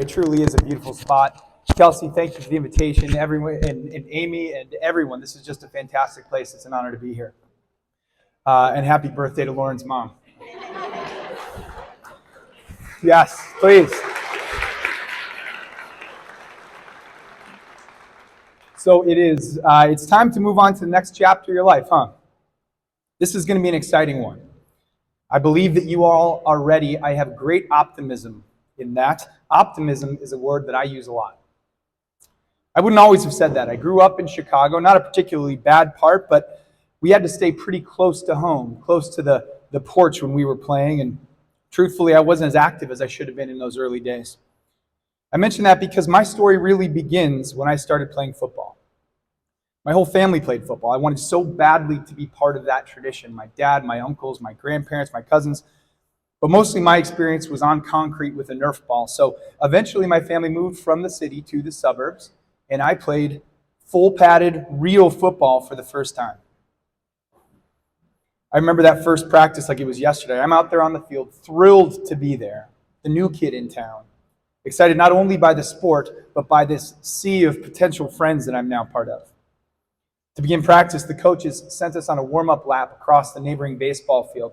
It truly is a beautiful spot. Kelsey, thank you for the invitation. Everyone, and Amy and everyone, this is just a fantastic place. It's an honor to be here. And happy birthday to Lauren's mom. Yes, please. So it's time to move on to the next chapter of your life, huh? This is going to be an exciting one. I believe that you all are ready. I have great optimism in that. Optimism is a word that I use a lot. I wouldn't always have said that. I grew up in Chicago, not a particularly bad part, but we had to stay pretty close to home, close to the porch when we were playing, and truthfully, I wasn't as active as I should have been in those early days. I mention that because my story really begins when I started playing football. My whole family played football. I wanted so badly to be part of that tradition. My dad, my uncles, my grandparents, my cousins. But mostly my experience was on concrete with a Nerf ball. So eventually my family moved from the city to the suburbs, and I played full padded, real football for the first time. I remember that first practice like it was yesterday. I'm out there on the field, thrilled to be there, the new kid in town, excited not only by the sport, but by this sea of potential friends that I'm now part of. To begin practice, the coaches sent us on a warm-up lap across the neighboring baseball field.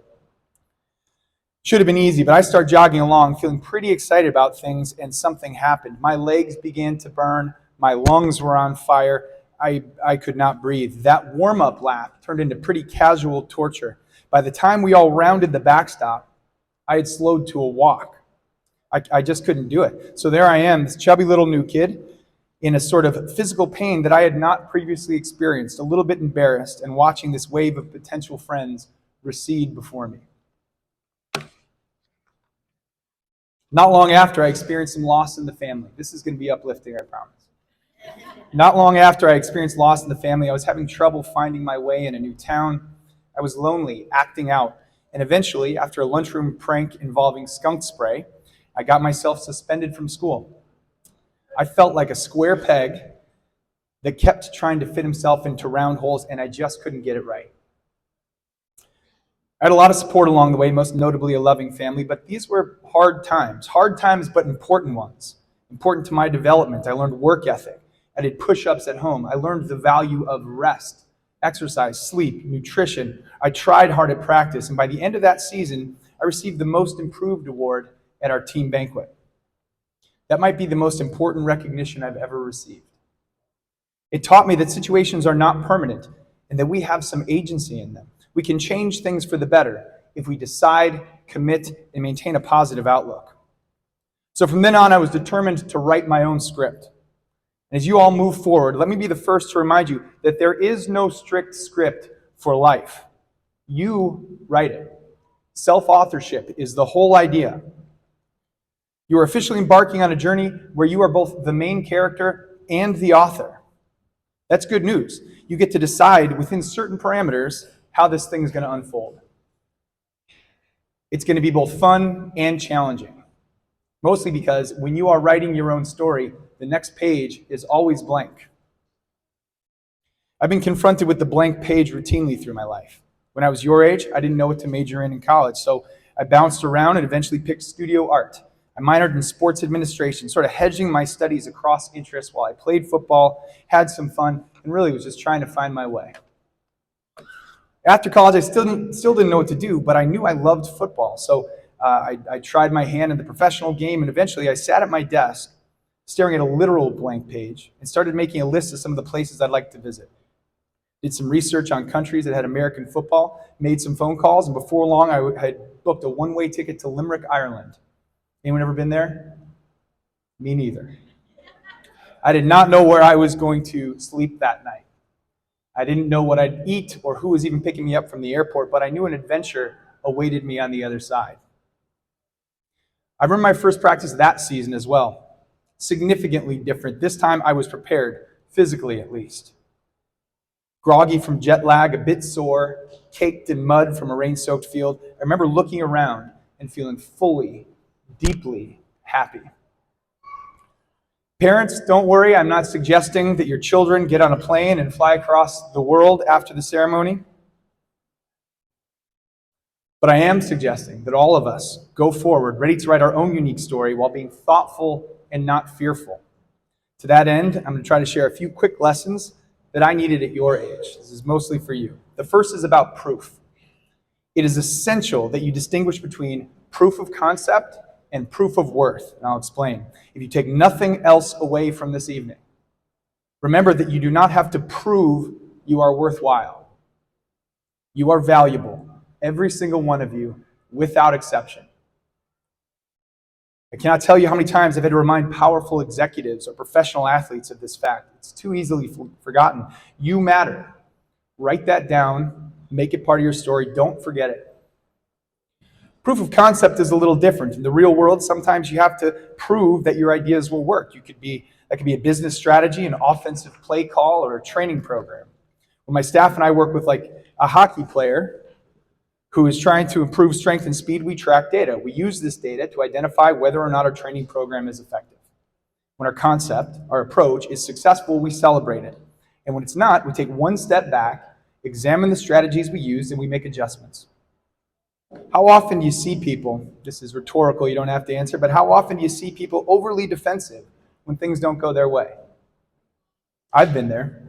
Should have been easy, but I started jogging along, feeling pretty excited about things, and something happened. My legs began to burn. My lungs were on fire. I could not breathe. That warm-up lap turned into pretty casual torture. By the time we all rounded the backstop, I had slowed to a walk. I just couldn't do it. So there I am, this chubby little new kid, in a sort of physical pain that I had not previously experienced, a little bit embarrassed, and watching this wave of potential friends recede before me. Not long after, I experienced some loss in the family. This is going to be uplifting, I promise. Not long after I experienced loss in the family, I was having trouble finding my way in a new town. I was lonely, acting out, and eventually, after a lunchroom prank involving skunk spray, I got myself suspended from school. I felt like a square peg that kept trying to fit himself into round holes, and I just couldn't get it right. I had a lot of support along the way, most notably a loving family, but these were hard times but important ones. Important to my development. I learned work ethic. I did push-ups at home. I learned the value of rest, exercise, sleep, nutrition. I tried hard at practice, and by the end of that season, I received the Most Improved award at our team banquet. That might be the most important recognition I've ever received. It taught me that situations are not permanent and that we have some agency in them. We can change things for the better if we decide, commit, and maintain a positive outlook. So from then on, I was determined to write my own script. And as you all move forward, let me be the first to remind you that there is no strict script for life. You write it. Self-authorship is the whole idea. You are officially embarking on a journey where you are both the main character and the author. That's good news. You get to decide within certain parameters how this thing is going to unfold. It's going to be both fun and challenging. Mostly because when you are writing your own story, the next page is always blank. I've been confronted with the blank page routinely through my life. When I was your age, I didn't know what to major in college, so I bounced around and eventually picked studio art. I minored in sports administration, sort of hedging my studies across interests while I played football, had some fun, and really was just trying to find my way. After college, I still didn't know what to do, but I knew I loved football, so I tried my hand in the professional game, and eventually I sat at my desk, staring at a literal blank page, and started making a list of some of the places I'd like to visit. Did some research on countries that had American football, made some phone calls, and before long I had booked a one-way ticket to Limerick, Ireland. Anyone ever been there? Me neither. I did not know where I was going to sleep that night. I didn't know what I'd eat or who was even picking me up from the airport, but I knew an adventure awaited me on the other side. I remember my first practice that season as well. Significantly different. This time I was prepared, physically at least. Groggy from jet lag, a bit sore, caked in mud from a rain-soaked field, I remember looking around and feeling fully, deeply happy. Parents, don't worry, I'm not suggesting that your children get on a plane and fly across the world after the ceremony. But I am suggesting that all of us go forward, ready to write our own unique story while being thoughtful and not fearful. To that end, I'm going to try to share a few quick lessons that I needed at your age. This is mostly for you. The first is about proof. It is essential that you distinguish between proof of concept and proof of worth, and I'll explain. If you take nothing else away from this evening, remember that you do not have to prove you are worthwhile. You are valuable, every single one of you, without exception. I cannot tell you how many times I've had to remind powerful executives or professional athletes of this fact. It's too easily forgotten. You matter. Write that down. Make it part of your story. Don't forget it. Proof of concept is a little different. In the real world, sometimes you have to prove that your ideas will work. That could be a business strategy, an offensive play call, or a training program. When my staff and I work with a hockey player who is trying to improve strength and speed, we track data. We use this data to identify whether or not our training program is effective. When our concept, our approach, is successful, we celebrate it. And when it's not, we take one step back, examine the strategies we used, and we make adjustments. How often do you see people, this is rhetorical, you don't have to answer, but how often do you see people overly defensive when things don't go their way? I've been there.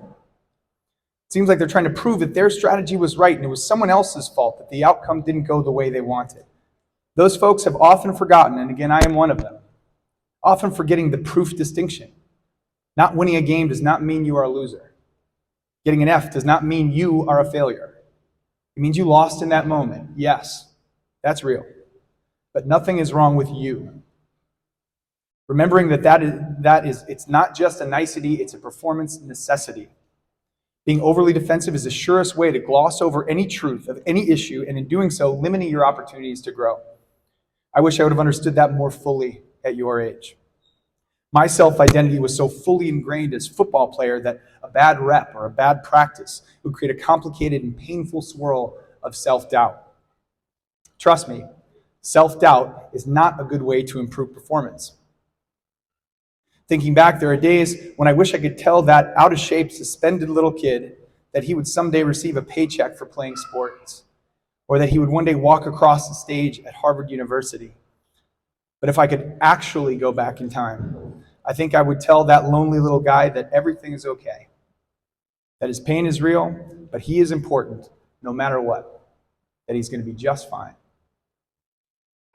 It seems like they're trying to prove that their strategy was right and it was someone else's fault that the outcome didn't go the way they wanted. Those folks have often forgotten, and again, I am one of them, often forgetting the proof distinction. Not winning a game does not mean you are a loser. Getting an F does not mean you are a failure. It means you lost in that moment. Yes, that's real. But nothing is wrong with you. Remembering that is it's not just a nicety, it's a performance necessity. Being overly defensive is the surest way to gloss over any truth of any issue, and in doing so, limiting your opportunities to grow. I wish I would have understood that more fully at your age. My self-identity was so fully ingrained as a football player that a bad rep or a bad practice would create a complicated and painful swirl of self-doubt. Trust me, self-doubt is not a good way to improve performance. Thinking back, there are days when I wish I could tell that out-of-shape, suspended little kid that he would someday receive a paycheck for playing sports, or that he would one day walk across the stage at Harvard University. But if I could actually go back in time, I think I would tell that lonely little guy that everything is okay, that his pain is real, but he is important no matter what, that he's going to be just fine.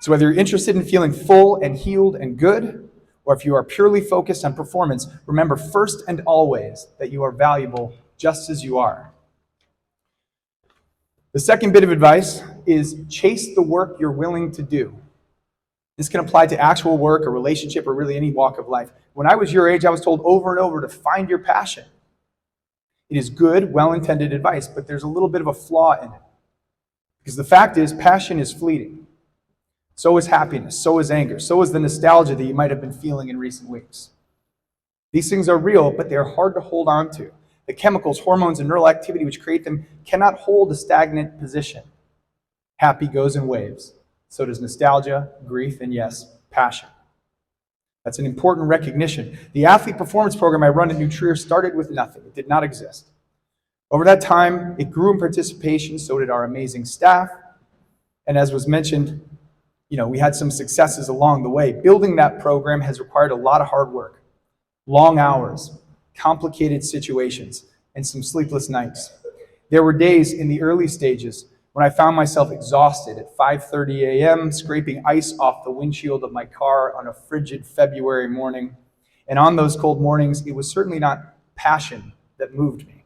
So whether you're interested in feeling full and healed and good, or if you are purely focused on performance, remember first and always that you are valuable just as you are. The second bit of advice is chase the work you're willing to do. This can apply to actual work, a relationship, or really any walk of life. When I was your age, I was told over and over to find your passion. It is good, well-intended advice, but there's a little bit of a flaw in it. Because the fact is, passion is fleeting. So is happiness, so is anger, so is the nostalgia that you might have been feeling in recent weeks. These things are real, but they are hard to hold on to. The chemicals, hormones, and neural activity which create them cannot hold a stagnant position. Happy goes in waves. So does nostalgia, grief, and yes, passion. That's an important recognition. The athlete performance program I run at New Trier started with nothing. It did not exist. Over that time, it grew in participation, so did our amazing staff. And as was mentioned, we had some successes along the way. Building that program has required a lot of hard work, long hours, complicated situations, and some sleepless nights. There were days in the early stages when I found myself exhausted at 5:30 a.m., scraping ice off the windshield of my car on a frigid February morning. And on those cold mornings, it was certainly not passion that moved me.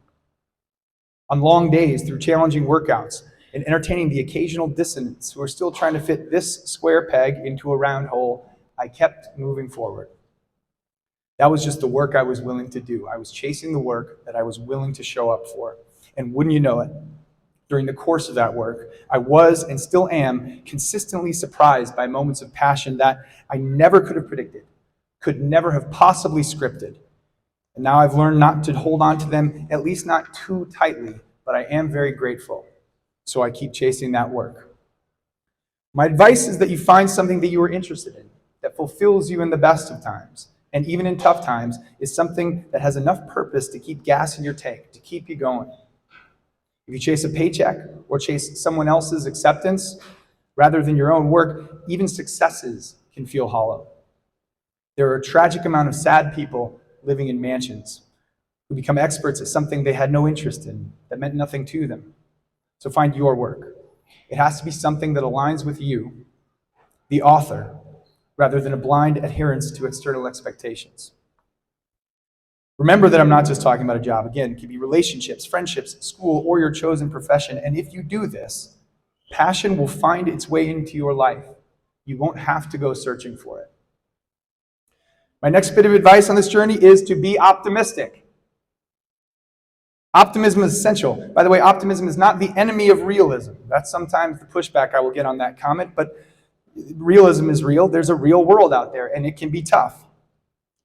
On long days, through challenging workouts, and entertaining the occasional dissonants who are still trying to fit this square peg into a round hole, I kept moving forward. That was just the work I was willing to do. I was chasing the work that I was willing to show up for. And wouldn't you know it, during the course of that work, I was and still am consistently surprised by moments of passion that I never could have predicted, could never have possibly scripted. And now I've learned not to hold on to them, at least not too tightly, but I am very grateful. So I keep chasing that work. My advice is that you find something that you are interested in, that fulfills you in the best of times, and even in tough times, is something that has enough purpose to keep gas in your tank, to keep you going. If you chase a paycheck or chase someone else's acceptance rather than your own work, even successes can feel hollow. There are a tragic amount of sad people living in mansions who become experts at something they had no interest in, that meant nothing to them. So find your work. It has to be something that aligns with you, the author, rather than a blind adherence to external expectations. Remember that I'm not just talking about a job. Again, it could be relationships, friendships, school, or your chosen profession. And if you do this, passion will find its way into your life. You won't have to go searching for it. My next bit of advice on this journey is to be optimistic. Optimism is essential. By the way, optimism is not the enemy of realism. That's sometimes the pushback I will get on that comment, but realism is real. There's a real world out there, and it can be tough.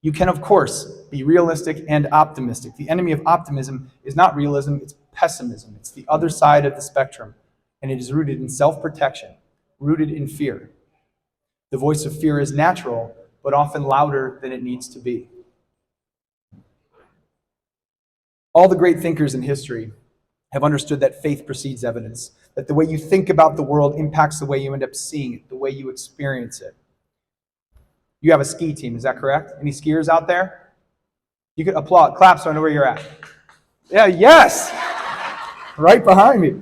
You can, of course, be realistic and optimistic. The enemy of optimism is not realism, it's pessimism. It's the other side of the spectrum, and it is rooted in self-protection, rooted in fear. The voice of fear is natural, but often louder than it needs to be. All the great thinkers in history have understood that faith precedes evidence, that the way you think about the world impacts the way you end up seeing it, the way you experience it. You have a ski team, is that correct? Any skiers out there? You could applaud, clap so I know where you're at. Yeah, yes! Right behind me.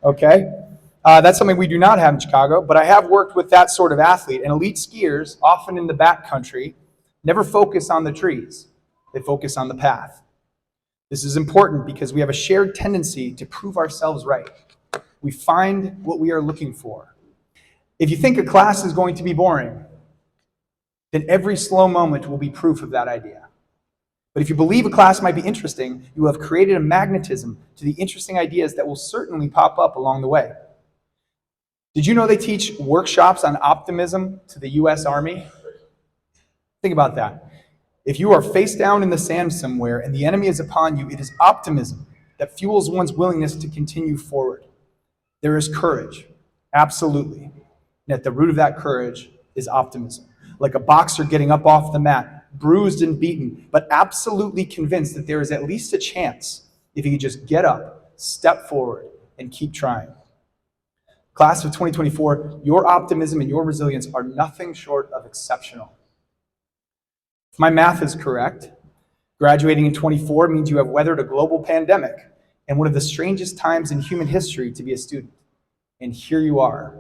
Okay. That's something we do not have in Chicago, but I have worked with that sort of athlete. And elite skiers, often in the backcountry, never focus on the trees. They focus on the path. This is important because we have a shared tendency to prove ourselves right. We find what we are looking for. If you think a class is going to be boring, then every slow moment will be proof of that idea. But if you believe a class might be interesting, you have created a magnetism to the interesting ideas that will certainly pop up along the way. Did you know they teach workshops on optimism to the U.S. Army? Think about that. If you are face down in the sand somewhere and the enemy is upon you, it is optimism that fuels one's willingness to continue forward. There is courage, absolutely. And at the root of that courage is optimism. Like a boxer getting up off the mat, bruised and beaten, but absolutely convinced that there is at least a chance if he could just get up, step forward, and keep trying. Class of 2024, your optimism and your resilience are nothing short of exceptional. If my math is correct, graduating in 24 means you have weathered a global pandemic and one of the strangest times in human history to be a student. And here you are.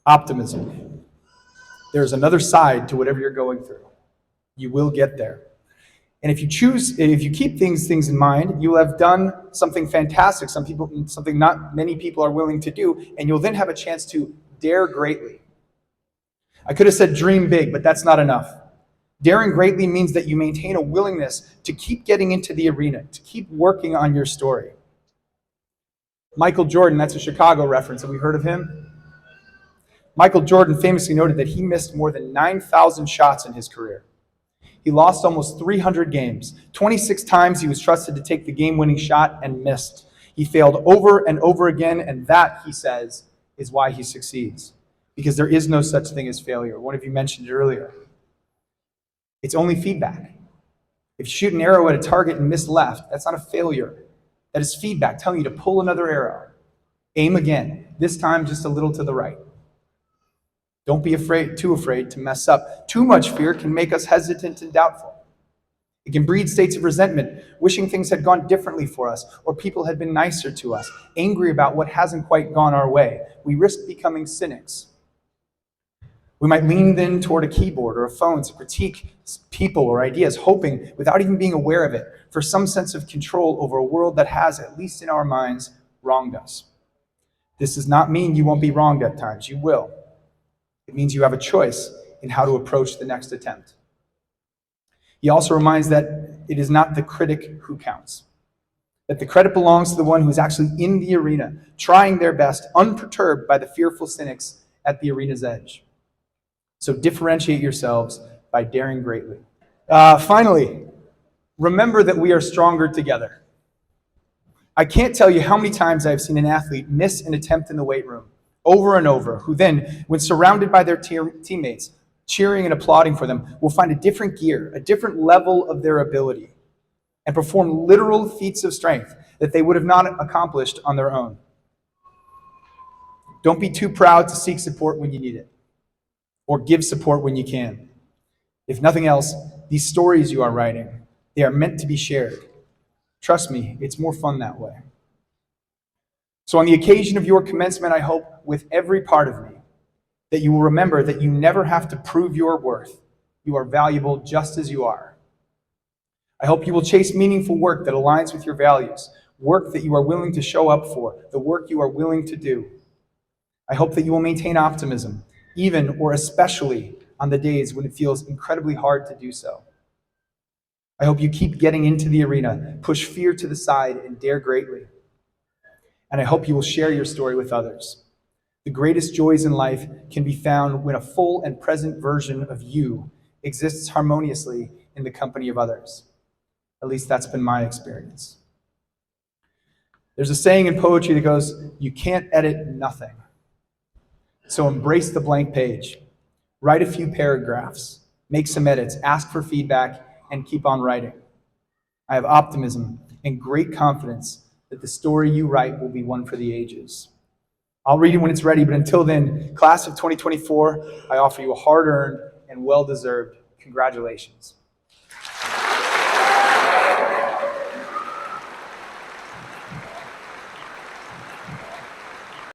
Optimism. There's another side to whatever you're going through. You will get there. And if you keep things in mind, you'll have done something fantastic, something not many people are willing to do, and you'll then have a chance to dare greatly. I could have said dream big, but that's not enough. Daring greatly means that you maintain a willingness to keep getting into the arena, to keep working on your story. Michael Jordan, that's a Chicago reference. Have we heard of him? Michael Jordan famously noted that he missed more than 9,000 shots in his career. He lost almost 300 games. 26 times he was trusted to take the game-winning shot and missed. He failed over and over again, and that, he says, is why he succeeds. Because there is no such thing as failure. One of you mentioned it earlier. It's only feedback. If you shoot an arrow at a target and miss left, that's not a failure. That is feedback telling you to pull another arrow. Aim again, this time just a little to the right. Don't be too afraid to mess up. Too much fear can make us hesitant and doubtful. It can breed states of resentment, wishing things had gone differently for us, or people had been nicer to us, angry about what hasn't quite gone our way. We risk becoming cynics. We might lean then toward a keyboard or a phone to critique people or ideas, hoping, without even being aware of it, for some sense of control over a world that has, at least in our minds, wronged us. This does not mean you won't be wronged at times. You will. It means you have a choice in how to approach the next attempt. He also reminds that it is not the critic who counts, that the credit belongs to the one who is actually in the arena, trying their best, unperturbed by the fearful cynics at the arena's edge. So differentiate yourselves by daring greatly. Finally, remember that we are stronger together. I can't tell you how many times I've seen an athlete miss an attempt in the weight room over and over, who then, when surrounded by their teammates, cheering and applauding for them, will find a different gear, a different level of their ability, and perform literal feats of strength that they would have not accomplished on their own. Don't be too proud to seek support when you need it. or give support when you can. If nothing else, these stories you are writing, they are meant to be shared. Trust me, it's more fun that way. So on the occasion of your commencement, I hope with every part of me that you will remember that you never have to prove your worth. You are valuable just as you are. I hope you will chase meaningful work that aligns with your values, work that you are willing to show up for, the work you are willing to do. I hope that you will maintain optimism, even or especially on the days when it feels incredibly hard to do so. I hope you keep getting into the arena, push fear to the side, and dare greatly. And I hope you will share your story with others. The greatest joys in life can be found when a full and present version of you exists harmoniously in the company of others. At least that's been my experience. There's a saying in poetry that goes, "You can't edit nothing." So embrace the blank page. Write a few paragraphs, make some edits, ask for feedback, and keep on writing. I have optimism and great confidence that the story you write will be one for the ages. I'll read it when it's ready, but until then, class of 2024, I offer you a hard-earned and well-deserved congratulations.